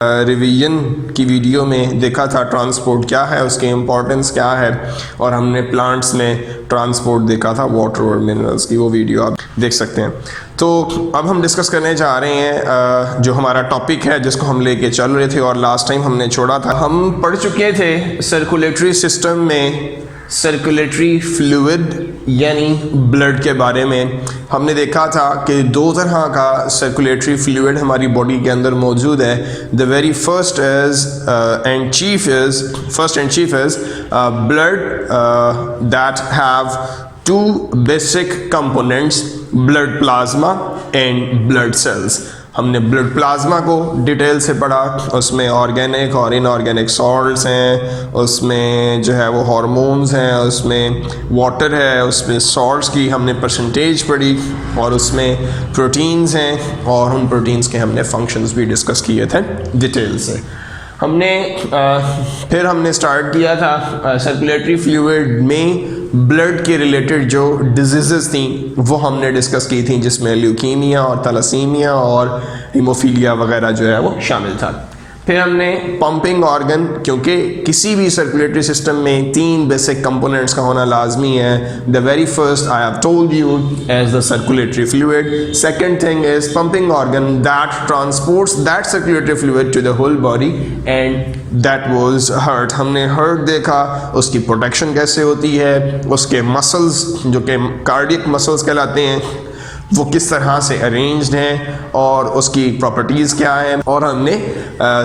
Revision की video में देखा था ट्रांसपोर्ट क्या है, उसकी इम्पोर्टेंस क्या है, और हमने प्लांट्स में ट्रांसपोर्ट देखा था वाटर और मिनरल्स की, वो वीडियो आप देख सकते हैं। तो अब हम डिस्कस करने जा रहे हैं जो हमारा टॉपिक है जिसको हम लेके चल रहे थे और लास्ट टाइम हमने छोड़ा था। हम पढ़ चुके थे सर्कुलेटरी सिस्टम में सर्कुलेटरी फ्लूइड यानी ब्लड के बारे में। हमने देखा था कि दो तरह का सर्कुलेटरी फ्लूइड हमारी बॉडी के अंदर मौजूद है। The very first and chief is blood that have two basic components, blood plasma and blood cells। हमने ब्लड प्लाज्मा को डिटेल से पढ़ा, उसमें ऑर्गेनिक और इनऑर्गेनिक सॉल्ट्स हैं, उसमें जो है वो हार्मोन्स हैं, उसमें वाटर है, उसमें सॉल्ट्स की हमने परसेंटेज पढ़ी, और उसमें प्रोटीन्स हैं और उन प्रोटीन्स के हमने फंक्शंस भी डिस्कस किए थे डिटेल से। फिर हमने स्टार्ट किया था सर्कुलेटरी फ्लूइड में ब्लड के रिलेटेड जो डिजीज़ेस थी वो हमने डिस्कस की थी, जिसमें ल्यूकीमिया और थैलेसीमिया और हीमोफीलिया वगैरह जो है वो शामिल था। फिर हमने पंपिंग ऑर्गन, क्योंकि किसी भी सर्कुलेटरी सिस्टम में तीन बेसिक कंपोनेंट्स का होना लाजमी है। The very first I have told you as the circulatory fluid. Second thing is pumping organ that transports that circulatory fluid to the whole body, and that was heart. हमने heart देखा, उसकी protection कैसे होती है, उसके muscles जो कि cardiac muscles कहलाते हैं वो किस तरह से अरेंज्ड हैं और उसकी प्रॉपर्टीज़ क्या हैं, और हमने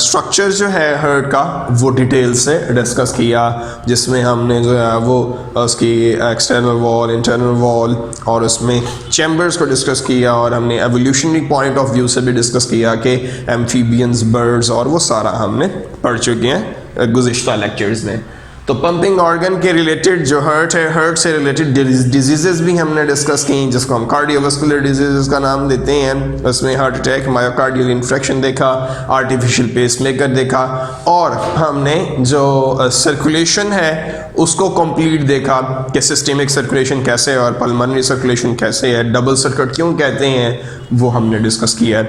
स्ट्रक्चर जो है हार्ट का वो डिटेल से डिस्कस किया, जिसमें हमने जो है वो उसकी एक्सटर्नल वॉल, इंटरनल वॉल और उसमें चैम्बर्स को डिस्कस किया, और हमने एवोल्यूशनरी पॉइंट ऑफ व्यू से भी डिस्कस किया कि एम्फीबियंस, बर्ड्स और वो सारा हमने पढ़ चुके हैं गुज़िश्ता लेक्चर्स में। तो पंपिंग ऑर्गन के रिलेटेड जो हार्ट है, हार्ट से रिलेटेड डिजीज़ेस भी हमने डिस्कस की, जिसको हम कार्डियोवास्कुलर डिजीज़ का नाम देते हैं। उसमें हार्ट अटैक, मायोकार्डियल इन्फेक्शन देखा, आर्टिफिशियल पेसमेकर देखा, और हमने जो सर्कुलेशन है उसको कंप्लीट देखा कि सिस्टेमिक सर्कुलेशन कैसे है और पल्मोनरी सर्कुलेशन कैसे है, डबल सर्किट क्यों कहते हैं, वो हमने डिस्कस किया।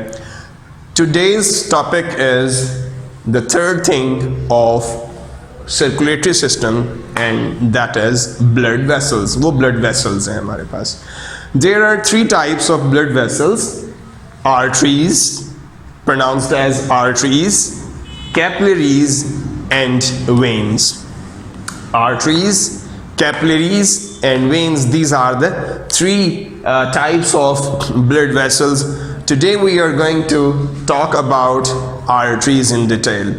Today's topic is the third thing of circulatory system, and that is blood vessels. वो ब्लड वेसल्स हैं हमारे पास। There are three types of blood vessels: arteries, pronounced as arteries, capillaries and veins. Arteries, capillaries and veins, these are the three types of blood vessels. Today we are going to talk about arteries in detail.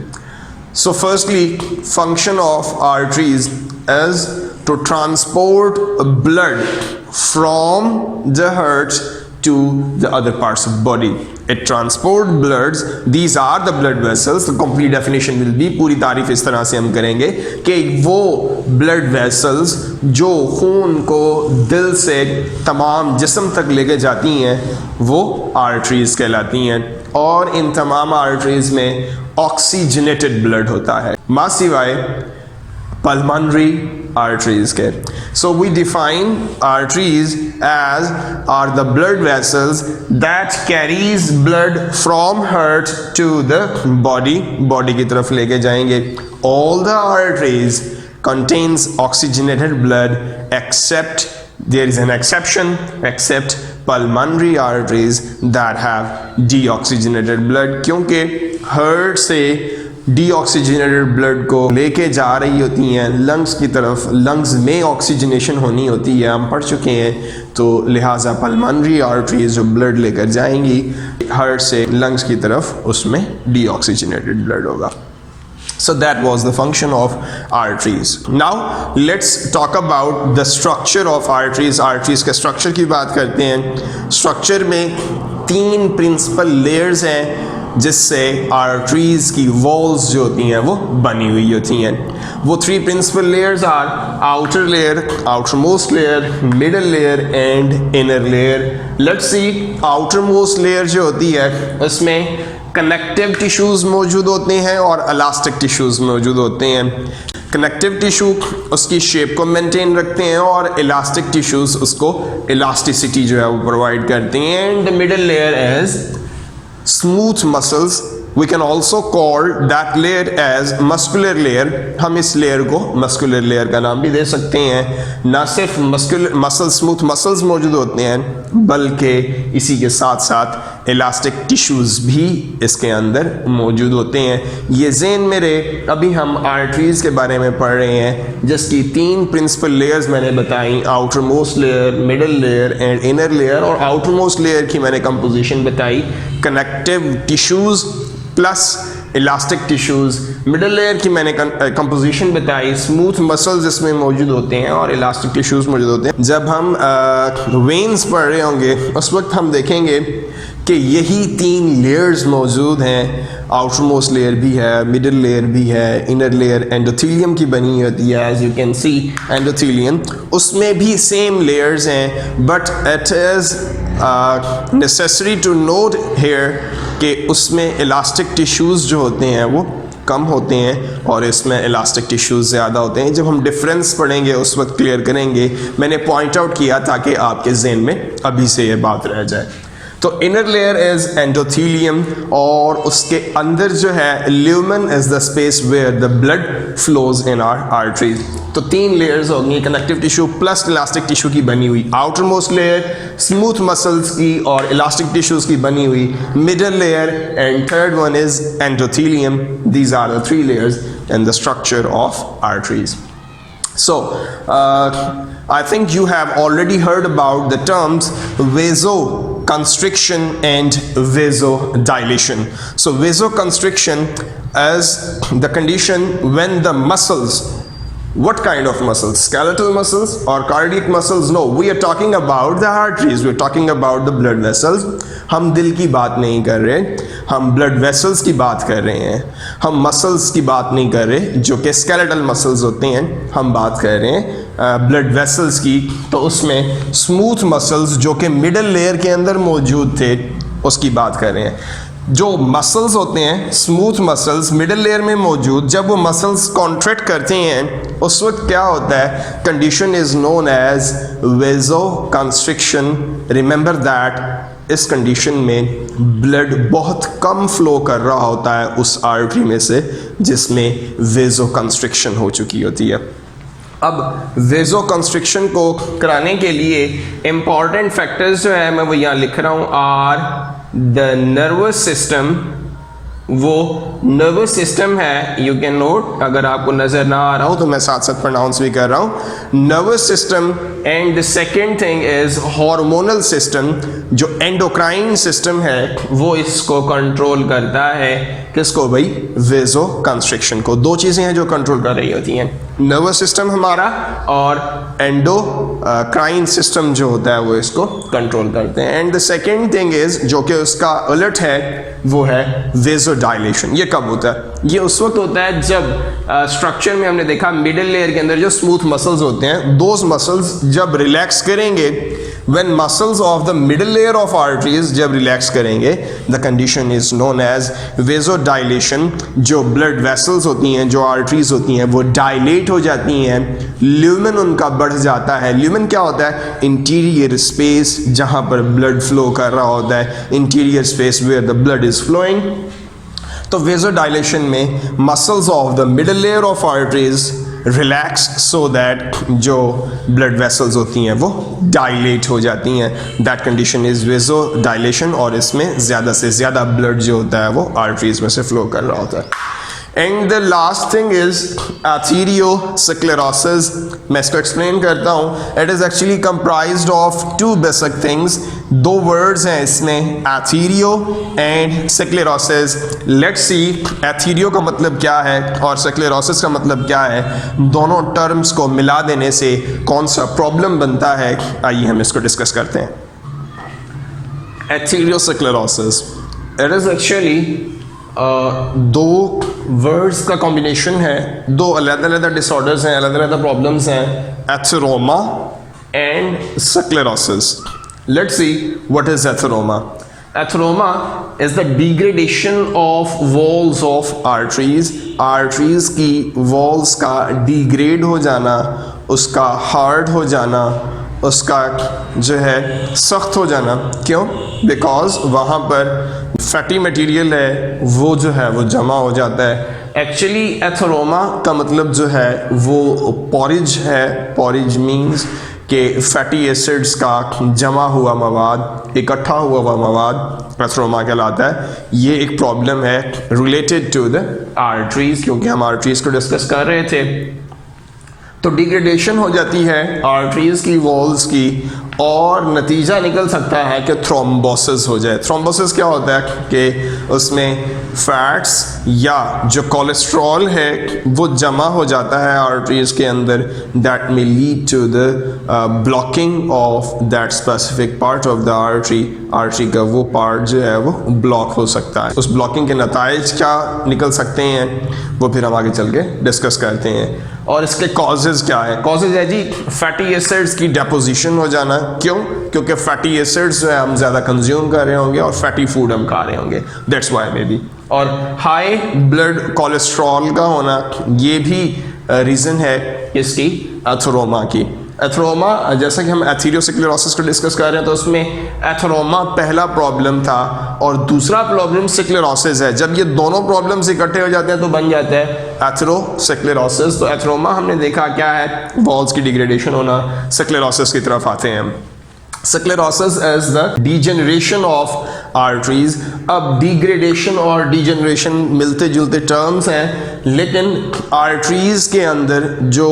So firstly, function of arteries is to transport blood from the heart to the other parts of body. It transport bloods. These are the blood vessels. The complete definition will be, पूरी तारीफ इस तरह से हम करेंगे कि वो blood vessels जो खून को दिल से तमाम जिस्म तक लेके जाती हैं वो arteries कहलाती हैं, और इन तमाम arteries में ऑक्सीजनेटेड ब्लड होता है, मां सिवाय पल्मोनरी arteries के। So we define arteries as are the blood vessels that carries blood from heart to the body, body की तरफ लेके जाएंगे। All the arteries contains oxygenated blood except, there is an exception, except pulmonary arteries that have deoxygenated blood, क्योंकि heart से deoxygenated blood को लेके जा रही होती हैं लंग्स की तरफ, लंग्स में ऑक्सीजनेशन होनी होती है, हम पढ़ चुके हैं। तो लिहाजा पल्मोनरी आर्टरीज जो ब्लड लेकर जाएंगी हार्ट से लंग्स की तरफ, उसमें डीऑक्सीजनेटेड ब्लड होगा। So that was the function of arteries. Now let's talk about the structure of arteries. Arteries के structure की बात करते हैं। Structure में तीन principal layers हैं जिससे arteries की walls जो होती हैं वो बनी हुई होती हैं। वो three principal layers are outer layer, outermost layer, middle layer and inner layer. Let's see, outermost layer जो होती है उसमें कनेक्टिव टिश्यूज़ मौजूद होते हैं और इलास्टिक टिश्यूज़ मौजूद होते हैं। कनेक्टिव टिश्यू उसकी शेप को मेंटेन रखते हैं और इलास्टिक टिश्यूज़ उसको इलास्टिसिटी जो है वो प्रोवाइड करते हैं। And the middle layer is smooth muscles we can also call that layer as muscular layer, हम इस लेयर को मस्कुलर लेयर का नाम भी दे सकते हैं। ना सिर्फ मस्कुलर मसल स्मूथ मसल्स मौजूद होते हैं बल्कि इसी के साथ साथ इलास्टिक टिश्यूज़ भी इसके अंदर मौजूद होते हैं। ये ज़हन मेरे, अभी हम आर्टरीज़ के बारे में पढ़ रहे हैं जिसकी 3 प्रिंसिपल लेयर्स मैंने बताई, outer most layer, middle layer and inner layer. और आउटर मोस्ट लेयर की मैंने कंपोजिशन बताई, connective tissues plus elastic tissues. Middle layer की मैंने कंपोजिशन बताई, स्मूथ मसल्स इसमें मौजूद होते हैं और इलास्टिक टिश्यूज़ मौजूद होते हैं। जब हम वेन्स पढ़ रहे होंगे उस वक्त हम देखेंगे कि यही 3 लेयर्स मौजूद हैं। आउटर मोस्ट लेयर भी है, मिडल लेयर भी है, इनर लेयर एंडोथेलियम की बनी होती है, as you can see endothelium, उसमें भी सेम लेयर्स हैं। But it is necessary to note here कि उसमें इलास्टिक टिश्यूज़ जो होते हैं वो कम होते हैं और इसमें इलास्टिक टिश्यूज़ ज़्यादा होते हैं। जब हम डिफरेंस पढ़ेंगे उस वक्त क्लियर करेंगे। मैंने पॉइंट आउट किया ताकि आपके जहन में अभी से ये बात रह जाए। तो इनर लेयर इज एंडोथेलियम और उसके अंदर जो है lumen is the space where the blood flows in our arteries. तो 3 लेयर्स होंगी, connective tissue plus elastic tissue की बनी हुई, outermost layer smooth muscles की और इलास्टिक टिश्यूज की बनी हुई, middle layer and third one is endothelium. These are the 3 layers in the structure of arteries. So, I think you have already heard about the terms vasoconstriction and vasodilation. So, vasoconstriction is the condition when the muscles, what kind of muscles? Skeletal muscles or cardiac muscles? No, we are talking about the arteries. We are talking about the blood vessels. हम दिल की बात नहीं कर रहे, हम blood vessels की बात कर रहे हैं। हम मसल्स की बात नहीं कर रहे जो कि स्केलेटल मसल्स होते हैं, हम बात कर रहे हैं ब्लड वेसल्स की। तो उसमें स्मूथ मसल्स जो कि मिडल लेयर के अंदर मौजूद थे उसकी बात कर रहे हैं। जो मसल्स होते हैं स्मूथ मसल्स मिडल लेयर में मौजूद, जब वो मसल्स कॉन्ट्रैक्ट करते हैं उस वक्त क्या होता है, condition is known as vasoconstriction. Remember that इस कंडीशन में ब्लड बहुत कम फ्लो कर रहा होता है उस आर्टरी में से जिसमें वेसोकंस्ट्रिक्शन हो चुकी होती है। अब वेसोकंस्ट्रिक्शन को कराने के लिए इम्पॉर्टेंट फैक्टर्स जो है मैं वो यहाँ लिख रहा हूँ, आर द नर्वस सिस्टम। वो नर्वस सिस्टम है, यू कैन नोट, अगर आपको नज़र ना आ रहा हो तो मैं साथ साथ प्रोनाउंस भी कर रहा हूँ, nervous system. And the second thing is hormonal system. जो एंडोक्राइन सिस्टम है वो इसको कंट्रोल करता है, किसको भाई, वेसोकंस्ट्रिक्शन को। 2 चीज़ें हैं जो कंट्रोल कर रही होती हैं, नर्वस सिस्टम हमारा और एंडोक्राइन सिस्टम जो होता है वो इसको कंट्रोल करते हैं। And the second thing is जो कि उसका उलट है वो है वेसोडाइलेशन। ये कब होता है, ये उस वक्त होता है जब स्ट्रक्चर में हमने देखा मिडिल लेयर के अंदर जो स्मूथ मसल्स होते हैं, दोज मसल्स जब रिलैक्स करेंगे, when muscles of the middle layer of arteries जब रिलैक्स करेंगे, the condition is known as vasodilation। जो blood vessels होती हैं, जो arteries होती हैं वो dilate हो जाती हैं, ल्यूमेन उनका बढ़ जाता है। ल्यूमेन क्या होता है, इंटीरियर स्पेस जहाँ पर ब्लड फ्लो कर रहा होता है, interior space where the blood is flowing। तो वेसोडाइलेशन में muscles of the middle layer of arteries relax so that जो ब्लड वेसल्स होती हैं वो डायलेट हो जाती हैं। दैट कंडीशन इज वेसोडाइलेशन और इसमें ज़्यादा से ज़्यादा ब्लड जो होता है वो आर्टरीज में से फ्लो कर रहा होता है। And the last thing is atherosclerosis. मैं इसको एक्सप्लेन करता हूँ। It is actually comprised of 2 basic things. 2 words हैं इसमें, athero and sclerosis. Let's see athero का मतलब क्या है और स्क्लेरोसिस का मतलब क्या है। दोनों टर्म्स को मिला देने से कौन सा प्रॉब्लम बनता है, आइए हम इसको डिस्कस करते हैं। एथेरियोस्क्लेरोसिस, इट इज़ एक्चुअली 2 वर्ड्स का कॉम्बिनेशन है, 2 अलग-अलग डिसऑर्डर्स हैं, अलग-अलग प्रॉब्लम्स हैं, atheroma and sclerosis. Let's see what is atheroma. Atheroma is the degradation of walls of arteries. Arteries की वॉल्स का डिग्रेड हो जाना, उसका हार्ड हो जाना, उसका जो है सख्त हो जाना। क्यों? बिकॉज वहाँ पर फैटी मटेरियल है वो जो है वो जमा हो जाता है। एक्चुअली एथरोमा का मतलब जो है वो पॉरिज है। पॉरिज मीन्स कि फैटी एसिड्स का जमा हुआ मवाद, इकट्ठा हुआ मवाद एथरोमा कहलाता है। ये एक प्रॉब्लम है रिलेटेड टू द आर्टरीज, क्योंकि हम आर्टरीज को डिस्कस कर रहे थे। तो डिग्रेडेशन हो जाती है आर्टरीज की वॉल्स की, और नतीजा निकल सकता है कि थ्रोम्बोसिस हो जाए। थ्रोम्बोसिस क्या होता है कि उसमें फैट्स या जो कोलेस्ट्रॉल है वो जमा हो जाता है आर्टरीज के अंदर। That may lead to the blocking of that specific part of the artery. Artery का वो पार्ट जो है वो ब्लॉक हो सकता है। उस ब्लॉकिंग के नताइज क्या निकल सकते हैं वो फिर हम आगे चल के डिस्कस करते हैं। और इसके कॉजेज़ क्या है? कॉजेज़ है जी फैटी एसिड्स की डेपोजिशन हो जाना। क्यों? क्योंकि फैटी एसिड्स जो है हम ज़्यादा कंज्यूम कर रहे होंगे और फैटी फूड हम खा रहे होंगे, दैट्स वाई मे बी। और हाई ब्लड कोलेस्ट्रॉल का होना ये भी रीज़न है इसकी एथरोमा की। एथरोमा, जैसा कि हम एथेरोस्क्लेरोसिस को डिस्कस कर रहे हैं तो उसमें एथरोमा पहला प्रॉब्लम था और दूसरा प्रॉब्लम स्क्लेरोसिस है। जब ये दोनों प्रॉब्लम्स इकट्ठे हो जाते हैं तो बन जाता है एथेरोस्क्लेरोसिस। तो एथरोमा हमने देखा क्या है, वॉल्स की डिग्रेडेशन होना। स्क्लेरोसिस की तरफ आते हैं हम। Sclerosis is the degeneration of arteries. अब डिग्रेडेशन और डीजेनरेशन मिलते जुलते टर्म्स हैं, लेकिन आर्टरीज के अंदर जो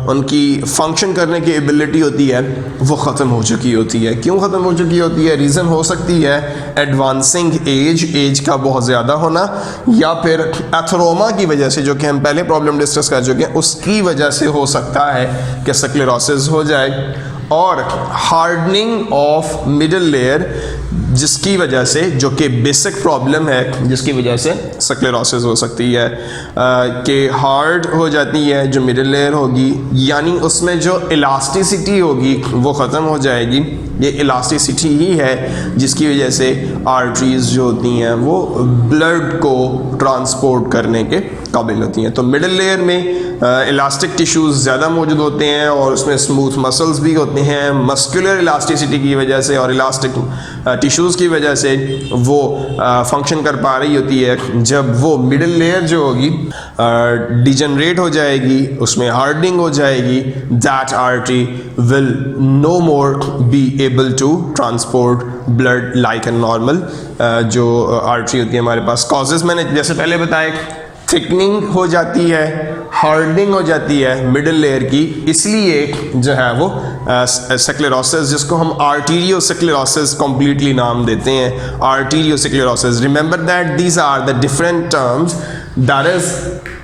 उनकी फंक्शन करने की एबिलिटी होती है वो ख़त्म हो चुकी होती है। क्यों ख़त्म हो चुकी होती है? रीज़न हो सकती है एडवांसिंग एज का बहुत ज़्यादा होना, या फिर एथरोमा की वजह से, जो कि हम पहले प्रॉब्लम डिस्कस कर चुके हैं, उसकी वजह से हो सकता है कि स्क्लेरोसिस हो जाए। और हार्डनिंग ऑफ मिडल लेयर, जिसकी वजह से, जो कि बेसिक प्रॉब्लम है जिसकी वजह से स्क्लेरोसिस हो सकती है, कि हार्ड हो जाती है जो मिडल लेयर होगी, यानी उसमें जो इलास्टिसिटी होगी वो ख़त्म हो जाएगी। ये इलास्टिसिटी ही है जिसकी वजह से आर्टरीज जो होती हैं वो ब्लड को ट्रांसपोर्ट करने के काबिल होती हैं। तो मिडल लेयर में इलास्टिक टिश्यूज़ ज़्यादा मौजूद होते हैं और उसमें स्मूथ मसल्स भी होते हैं। मस्कुलर इलास्टिसिटी की वजह से और इलास्टिक टिश्यूज़ की वजह से वो फंक्शन कर पा रही होती है। जब वो मिडल लेयर जो होगी डिजनरेट हो जाएगी, उसमें हार्डनिंग हो जाएगी, that artery will no more be able to transport blood like a normal. जो आर्टरी होती है हमारे पास, कॉजेज़ मैंने जैसे पहले बताए, थिकनिंग हो जाती है, हार्डनिंग हो जाती है मिडल लेयर की, इसलिए जो है वो स्क्लेरोसिस, जिसको हम आर्टीरियोस्क्लेरोसिस कंप्लीटली नाम देते हैं, arteriosclerosis. Remember that these are the different terms, that is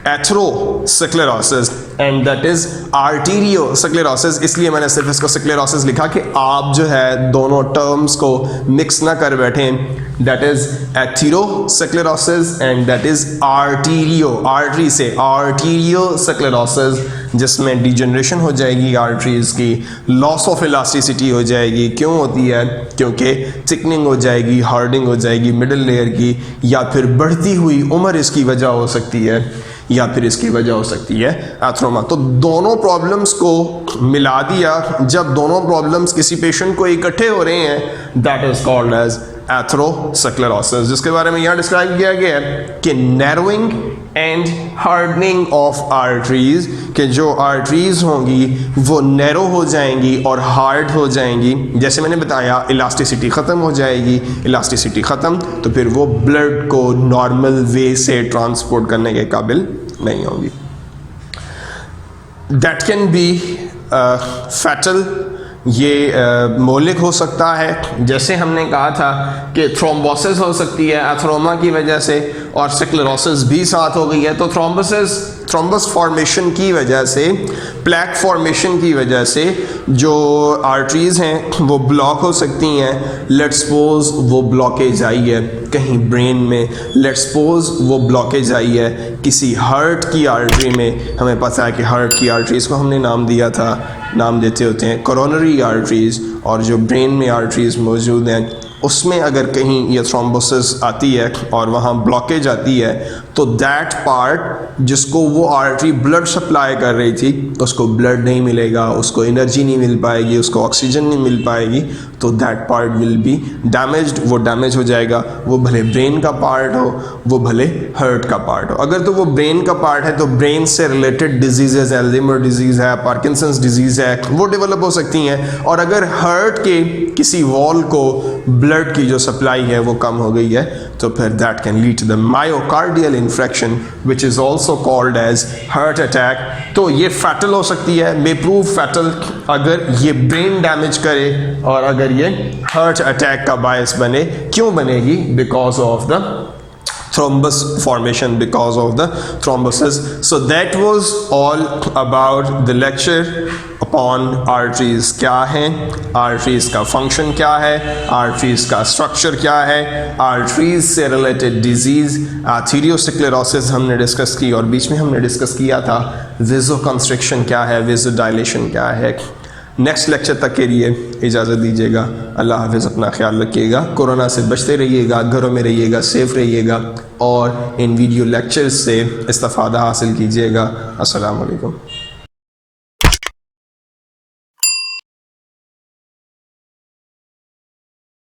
atherosclerosis and that is arteriosclerosis. इसलिए मैंने सिर्फ इसको स्क्लेरोसिस लिखा कि आप जो है दोनों टर्म्स को मिक्स ना कर बैठें। That is atherosclerosis and that is artery से आर्टीरियोस्क्लेरोसिस, जिसमें डिजनरेशन हो जाएगी आर्टरीज की, लॉस ऑफ इलास्टिसिटी हो जाएगी। क्यों होती है? क्योंकि थिकनिंग हो जाएगी, हार्डनिंग हो जाएगी मिडल लेयर की, या फिर बढ़ती हुई उम्र इसकी वजह हो सकती है, या फिर इसकी वजह हो सकती है एथरोमा। तो दोनों प्रॉब्लम्स को मिला दिया, जब दोनों प्रॉब्लम्स किसी पेशेंट को इकट्ठे हो रहे हैं, that is called as atherosclerosis, जिसके बारे में यहाँ डिस्क्राइब किया गया है कि narrowing and hardening of arteries, कि जो आर्टरीज होंगी वो नैरो हो जाएंगी और हार्ड हो जाएंगी। जैसे मैंने बताया, इलास्टिसिटी ख़त्म हो जाएगी, इलास्टिसिटी ख़त्म तो फिर वो ब्लड को नॉर्मल वे से ट्रांसपोर्ट करने के काबिल नहीं होगी। दैट कैन बी फैटल, ये मौलिक हो सकता है। जैसे हमने कहा था कि थ्रोम्बोसिस हो सकती है एथरोमा की वजह से, और स्क्लेरोसिस भी साथ हो गई है। तो थ्रोम्बस फॉर्मेशन की वजह से, प्लैक फॉर्मेशन की वजह से जो आर्टरीज हैं वो ब्लॉक हो सकती हैं। लेट्स सपोज वो ब्लॉकेज आई है कहीं ब्रेन में, लेट्स सपोज वो ब्लॉकेज आई है किसी हार्ट की आर्टरी में। हमें पता है कि हार्ट की आर्टरीज को हमने नाम दिया था, नाम देते होते हैं कोरोनरी आर्टरीज, और जो ब्रेन में आर्टरीज मौजूद हैं उसमें अगर कहीं ये थ्रोम्बोसिस आती है और वहाँ ब्लॉकेज आती है तो दैट पार्ट जिसको वो आर्टरी ब्लड सप्लाई कर रही थी उसको ब्लड नहीं मिलेगा, उसको एनर्जी नहीं मिल पाएगी, उसको ऑक्सीजन नहीं मिल पाएगी, तो that part will be damaged, वो डैमेज हो जाएगा। वो भले ब्रेन का पार्ट हो, वो भले हार्ट का पार्ट हो। अगर तो वो ब्रेन का पार्ट है तो ब्रेन से रिलेटेड डिजीजेज, अल्जाइमर डिजीज़ है, पार्किंसंस डिजीज़ है, वो डेवलप हो सकती हैं। और अगर हार्ट के किसी वॉल को ब्लड की जो सप्लाई है वो कम हो गई है तो फिर that can lead to the myocardial infection which is also called as heart attack. तो ये फैटल हो सकती है, मे प्रूव फैटल अगर ये ब्रेन डैमेज करे और अगर ये हार्ट अटैक का बायस बने। क्यों बनेगी? Because of the thrombus formation, because of the thrombosis. So that was all about the lecture upon arteries। क्या है arteries का function, क्या है arteries का structure, क्या है arteries से related disease, arteriosclerosis हमने डिस्कस की, और बीच में हमने डिस्कस किया था vasoconstriction क्या है, vasodilation क्या है। नेक्स्ट लेक्चर तक के लिए इजाज़त दीजिएगा। अल्लाह हाफ़िज़, अपना ख्याल रखिएगा, कोरोना से बचते रहिएगा, घरों में रहिएगा, सेफ़ रहिएगा और इन वीडियो लेक्चर्स से इस्तिफ़ादा हासिल कीजिएगा। अस्सलामु अलैकुम।